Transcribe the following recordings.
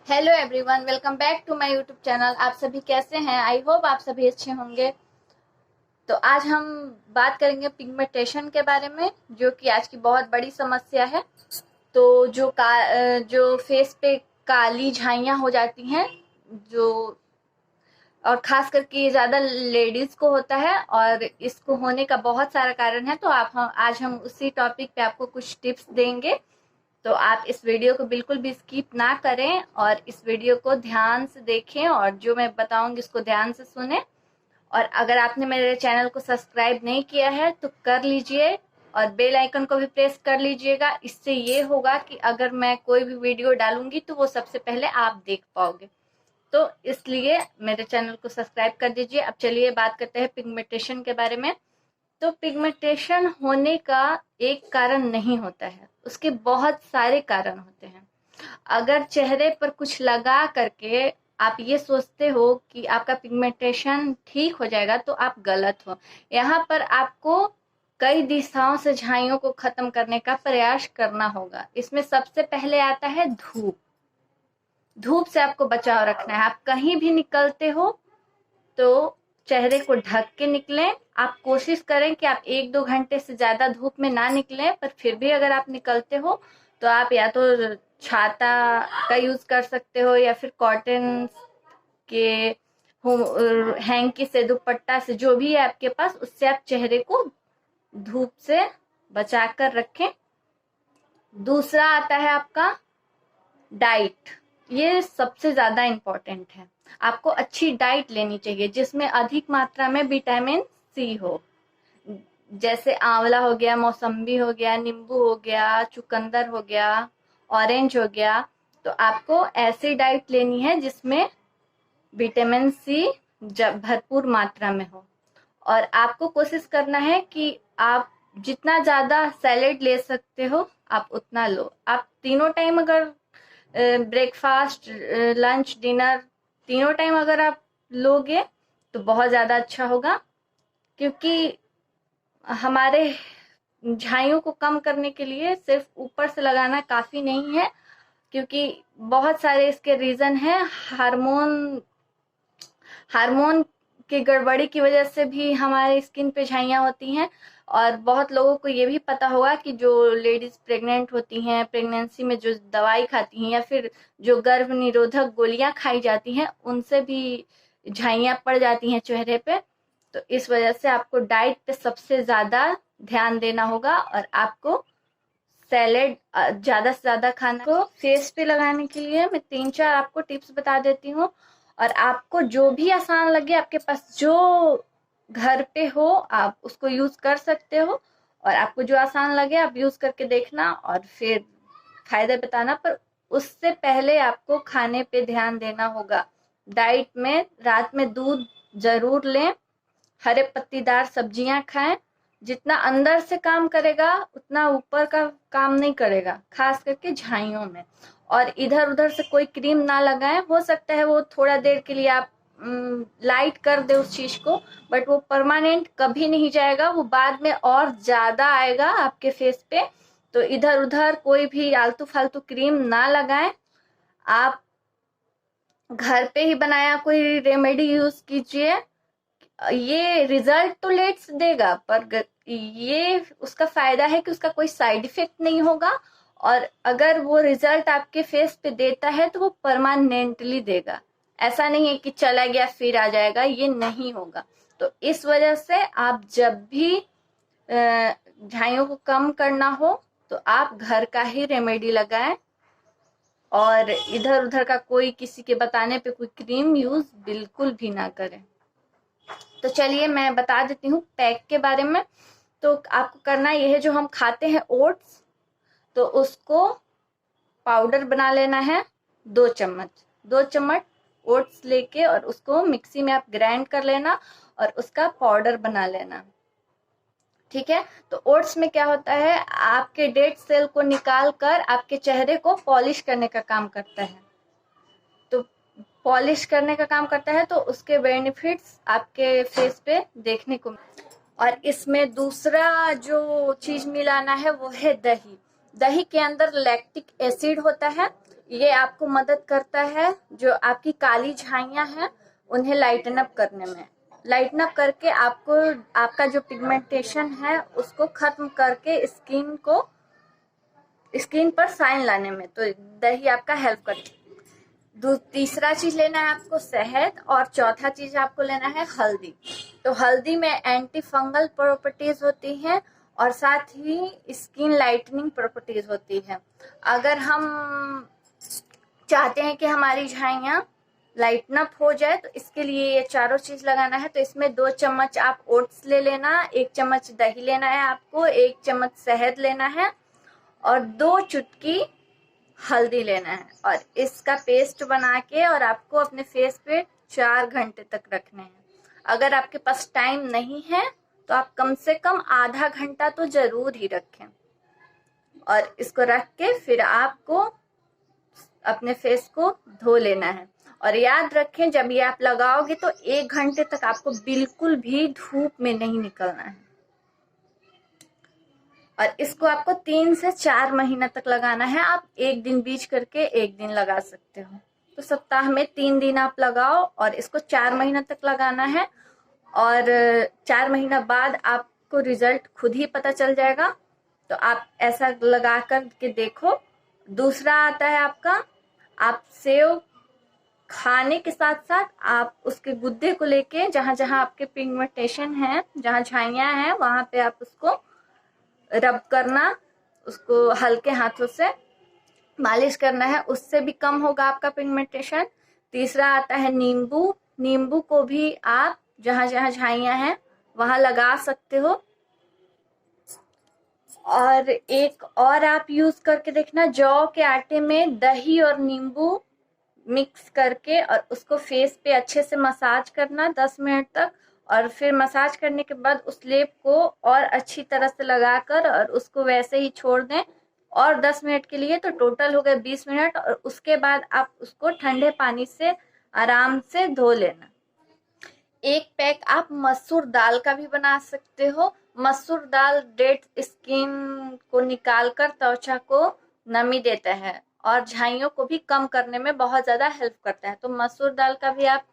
Hello everyone, welcome back to my YouTube channel. आप सभी कैसे हैं? आई होप आप सभी अच्छे होंगे। तो आज हम बात करेंगे पिगमेंटेशन के बारे में, जो कि आज की बहुत बड़ी समस्या है। तो जो फेस पे काली झाइयाँ हो जाती हैं, जो और खास करके ये ज़्यादा लेडीज़ को होता है, और इसको होने का बहुत सारा कारण है। तो आज हम उसी टॉपिक पे आपको कुछ टिप्स देंगे। तो आप इस वीडियो को बिल्कुल भी स्किप ना करें और इस वीडियो को ध्यान से देखें, और जो मैं बताऊंगी उसको ध्यान से सुनें। और अगर आपने मेरे चैनल को सब्सक्राइब नहीं किया है तो कर लीजिए, और बेल आइकन को भी प्रेस कर लीजिएगा। इससे ये होगा कि अगर मैं कोई भी वीडियो डालूंगी तो वो सबसे पहले आप देख पाओगे। तो इसलिए मेरे चैनल को सब्सक्राइब कर दीजिए। अब चलिए बात करते हैं पिगमेंटेशन के बारे में। तो पिगमेंटेशन होने का एक कारण नहीं होता है, उसके बहुत सारे कारण होते हैं। अगर चेहरे पर कुछ लगा करके आप ये सोचते हो कि आपका पिगमेंटेशन ठीक हो जाएगा, तो आप गलत हो। यहाँ पर आपको कई दिशाओं से झाइयों को खत्म करने का प्रयास करना होगा। इसमें सबसे पहले आता है धूप। धूप से आपको बचाव रखना है। आप कहीं भी निकलते हो तो चेहरे को ढक के निकलें। आप कोशिश करें कि आप 1-2 घंटे से ज़्यादा धूप में ना निकलें, पर फिर भी अगर आप निकलते हो तो आप या तो छाता का यूज़ कर सकते हो, या फिर कॉटन के हैंकी से, दुपट्टा से, जो भी है आपके पास, उससे आप चेहरे को धूप से बचा कर रखें। दूसरा आता है आपका डाइट। ये सबसे ज़्यादा इम्पोर्टेंट है। आपको अच्छी डाइट लेनी चाहिए जिसमें अधिक मात्रा में विटामिन सी हो। जैसे आंवला हो गया, मौसम्बी हो गया, नींबू हो गया, चुकंदर हो गया, ऑरेंज हो गया। तो आपको ऐसी डाइट लेनी है जिसमें विटामिन सी भरपूर मात्रा में हो। और आपको कोशिश करना है कि आप जितना ज़्यादा सैलेड ले सकते हो आप उतना लो। आप तीनों टाइम अगर ब्रेकफास्ट, लंच, डिनर, तीनों टाइम अगर आप लोगे तो बहुत ज़्यादा अच्छा होगा। क्योंकि हमारे झाइयों को कम करने के लिए सिर्फ ऊपर से लगाना काफ़ी नहीं है, क्योंकि बहुत सारे इसके रीज़न हैं। हार्मोन की गड़बड़ी की वजह से भी हमारे स्किन पे झाइयाँ होती हैं। और बहुत लोगों को ये भी पता होगा कि जो लेडीज प्रेग्नेंट होती हैं, प्रेगनेंसी में जो दवाई खाती हैं, या फिर जो गर्भ निरोधक गोलियां खाई जाती हैं, उनसे भी झाइयाँ पड़ जाती हैं चेहरे पे। तो इस वजह से आपको डाइट पे सबसे ज़्यादा ध्यान देना होगा, और आपको सैलेड ज़्यादा से ज़्यादा खाना को। फेस पे लगाने के लिए मैं 3-4 आपको टिप्स बता देती हूँ, और आपको जो भी आसान लगे, आपके पास जो घर पे हो आप उसको यूज कर सकते हो। और आपको जो आसान लगे आप यूज करके देखना और फिर फायदे बताना। पर उससे पहले आपको खाने पे ध्यान देना होगा। डाइट में रात में दूध जरूर लें, हरे पत्तीदार सब्जियां खाएं। जितना अंदर से काम करेगा उतना ऊपर का काम नहीं करेगा, खास करके झाइयों में। और इधर उधर से कोई क्रीम ना लगाएं। हो सकता है वो थोड़ा देर के लिए आप लाइट कर दे उस चीज को, बट वो परमानेंट कभी नहीं जाएगा। वो बाद में और ज्यादा आएगा आपके फेस पे। तो इधर उधर कोई भी आलतू फालतू क्रीम ना लगाएं। आप घर पे ही बनाया कोई रेमेडी यूज कीजिए। ये रिजल्ट तो लेट से देगा, पर ये उसका फायदा है कि उसका कोई साइड इफेक्ट नहीं होगा। और अगर वो रिजल्ट आपके फेस पे देता है तो वो परमानेंटली देगा। ऐसा नहीं है कि चला गया फिर आ जाएगा, ये नहीं होगा। तो इस वजह से आप जब भी झाइयों को कम करना हो तो आप घर का ही रेमेडी लगाएं, और इधर उधर का कोई किसी के बताने पे कोई क्रीम यूज बिल्कुल भी ना करें। तो चलिए मैं बता देती हूँ पैक के बारे में। तो आपको करना ये है, जो हम खाते हैं ओट्स, तो उसको पाउडर बना लेना है। 2 चम्मच ओट्स लेके और उसको मिक्सी में आप ग्राइंड कर लेना और उसका पाउडर बना लेना। ठीक है। तो ओट्स में क्या होता है, आपके डेड सेल को निकाल कर आपके चेहरे को पॉलिश करने का काम करता है। तो पॉलिश करने का काम करता है, तो उसके बेनिफिट्स आपके फेस पे देखने को। और इसमें दूसरा जो चीज मिलाना है वो है दही। दही के अंदर लैक्टिक एसिड होता है। ये आपको मदद करता है जो आपकी काली झाइयाँ हैं उन्हें लाइटन अप करने में, लाइटन अप करके आपको आपका जो पिगमेंटेशन है उसको खत्म करके स्किन पर साइन लाने में, तो दही आपका हेल्प करती है। तीसरा चीज लेना है आपको शहद, और चौथा चीज आपको लेना है हल्दी। तो हल्दी में एंटी फंगल प्रॉपर्टीज होती हैं और साथ ही स्किन लाइटनिंग प्रॉपर्टीज होती है। अगर हम चाहते हैं कि हमारी झाइयाँ लाइटन अप हो जाए तो इसके लिए ये चारों चीज लगाना है। तो इसमें 2 चम्मच आप ओट्स ले लेना, 1 चम्मच दही लेना है आपको, 1 चम्मच शहद लेना है और 2 चुटकी हल्दी लेना है, और इसका पेस्ट बना के और आपको अपने फेस पे 4 घंटे तक रखने हैं। अगर आपके पास टाइम नहीं है तो आप कम से कम आधा घंटा तो जरूर ही रखें, और इसको रख के फिर आपको अपने फेस को धो लेना है। और याद रखें जब ये आप लगाओगे तो 1 घंटे तक आपको बिल्कुल भी धूप में नहीं निकलना है, और इसको आपको 3 से 4 महीना तक लगाना है। आप एक दिन बीच करके एक दिन लगा सकते हो, तो सप्ताह में 3 दिन आप लगाओ और इसको 4 महीना तक लगाना है, और 4 महीना बाद आपको रिजल्ट खुद ही पता चल जाएगा। तो आप ऐसा लगा कर के देखो। दूसरा आता है आपका, आप सेव खाने के साथ साथ आप उसके गुद्दे को लेके जहां जहां आपके पिगमेंटेशन है, जहां झाइयां हैं, वहां पे आप उसको रब करना, उसको हल्के हाथों से मालिश करना है, उससे भी कम होगा आपका पिगमेंटेशन। तीसरा आता है नींबू। नींबू को भी आप जहां जहां झाइयां हैं वहां लगा सकते हो। और एक और आप यूज करके देखना, जौ के आटे में दही और नींबू मिक्स करके और उसको फेस पे अच्छे से मसाज करना 10 मिनट तक, और फिर मसाज करने के बाद उस लेप को और अच्छी तरह से लगाकर और उसको वैसे ही छोड़ दें और 10 मिनट के लिए, तो टोटल हो गए 20 मिनट। और उसके बाद आप उसको ठंडे पानी से आराम से धो लेना। एक पैक आप मसूर दाल का भी बना सकते हो। मसूर दाल डेड स्किन को निकालकर त्वचा को नमी देता है और झाइयों को भी कम करने में बहुत ज्यादा हेल्प करता है। तो मसूर दाल का भी आप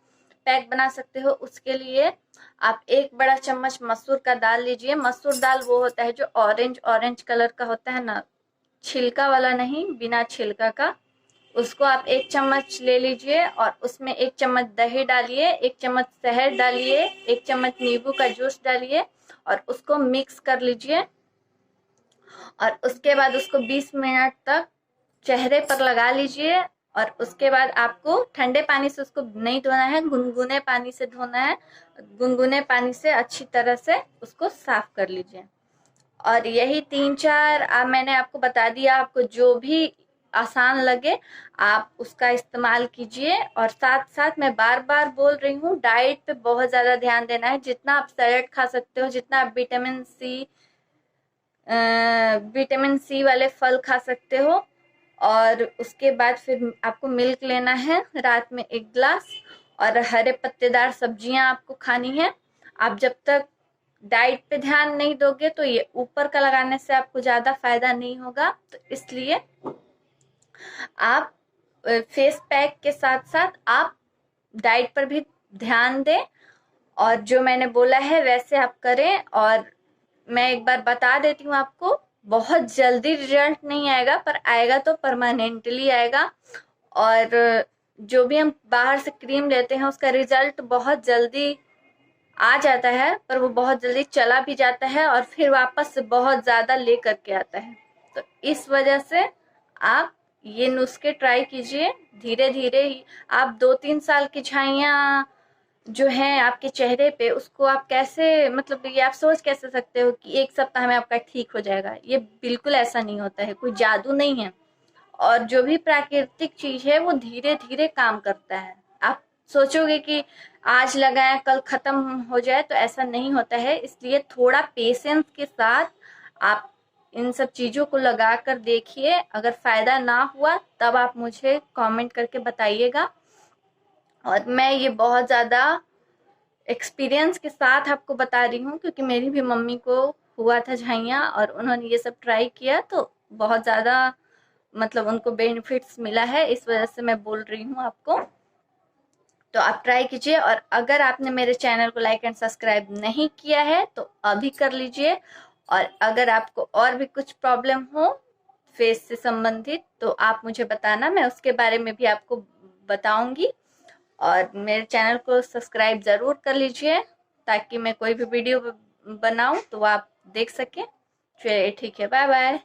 पैक बना सकते हो। उसके लिए आप 1 बड़ा चम्मच मसूर का दाल लीजिए। मसूर दाल वो होता है जो ऑरेंज ऑरेंज कलर का होता है ना, छिलका वाला नहीं, बिना छिलका का। उसको आप 1 चम्मच ले लीजिए और उसमें 1 चम्मच दही डालिए, 1 चम्मच शहद डालिए, 1 चम्मच नींबू का जूस डालिए और उसको मिक्स कर लीजिए। और उसके बाद उसको 20 मिनट तक चेहरे पर लगा लीजिए। और उसके बाद आपको ठंडे पानी से उसको नहीं धोना है, गुनगुने पानी से धोना है। गुनगुने पानी से अच्छी तरह से उसको साफ कर लीजिए। और यही 3-4 मैंने आपको बता दिया, आपको जो भी आसान लगे आप उसका इस्तेमाल कीजिए। और साथ साथ मैं बार बार बोल रही हूँ, डाइट पे बहुत ज्यादा ध्यान देना है। जितना आप सैलेड खा सकते हो, जितना आप विटामिन सी वाले फल खा सकते हो। और उसके बाद फिर आपको मिल्क लेना है रात में 1 गिलास, और हरे पत्तेदार सब्जियां आपको खानी है। आप जब तक डाइट पे ध्यान नहीं दोगे तो ये ऊपर का लगाने से आपको ज्यादा फायदा नहीं होगा। तो इसलिए आप फेस पैक के साथ साथ आप डाइट पर भी ध्यान दें, और जो मैंने बोला है वैसे आप करें। और मैं एक बार बता देती हूँ आपको, बहुत जल्दी रिजल्ट नहीं आएगा, पर आएगा तो परमानेंटली आएगा। और जो भी हम बाहर से क्रीम लेते हैं उसका रिजल्ट बहुत जल्दी आ जाता है, पर वो बहुत जल्दी चला भी जाता है और फिर वापस से बहुत ज्यादा ले करके आता है। तो इस वजह से आप ये नुस्खे ट्राई कीजिए। धीरे धीरे ही आप 2-3 साल की झाइयां जो है आपके चेहरे पे, उसको आप कैसे, मतलब ये आप सोच कैसे सकते हो कि 1 सप्ताह में आपका ठीक हो जाएगा। ये बिल्कुल ऐसा नहीं होता है, कोई जादू नहीं है। और जो भी प्राकृतिक चीज है वो धीरे धीरे काम करता है। आप सोचोगे कि आज लगाया कल खत्म हो जाए, तो ऐसा नहीं होता है। इसलिए थोड़ा पेशेंस के साथ आप इन सब चीजों को लगा कर देखिए। अगर फायदा ना हुआ तब आप मुझे कमेंट करके बताइएगा। और मैं ये बहुत ज्यादा एक्सपीरियंस के साथ आपको बता रही हूँ, क्योंकि मेरी भी मम्मी को हुआ था झाइयाँ और उन्होंने ये सब ट्राई किया, तो बहुत ज्यादा मतलब उनको बेनिफिट्स मिला है, इस वजह से मैं बोल रही हूँ आपको। तो आप ट्राई कीजिए, और अगर आपने मेरे चैनल को लाइक एंड सब्सक्राइब नहीं किया है तो अभी कर लीजिए। और अगर आपको और भी कुछ प्रॉब्लम हो फेस से संबंधित तो आप मुझे बताना, मैं उसके बारे में भी आपको बताऊंगी। और मेरे चैनल को सब्सक्राइब ज़रूर कर लीजिए ताकि मैं कोई भी वीडियो बनाऊं तो आप देख सकें। चलिए ठीक है, बाय बाय।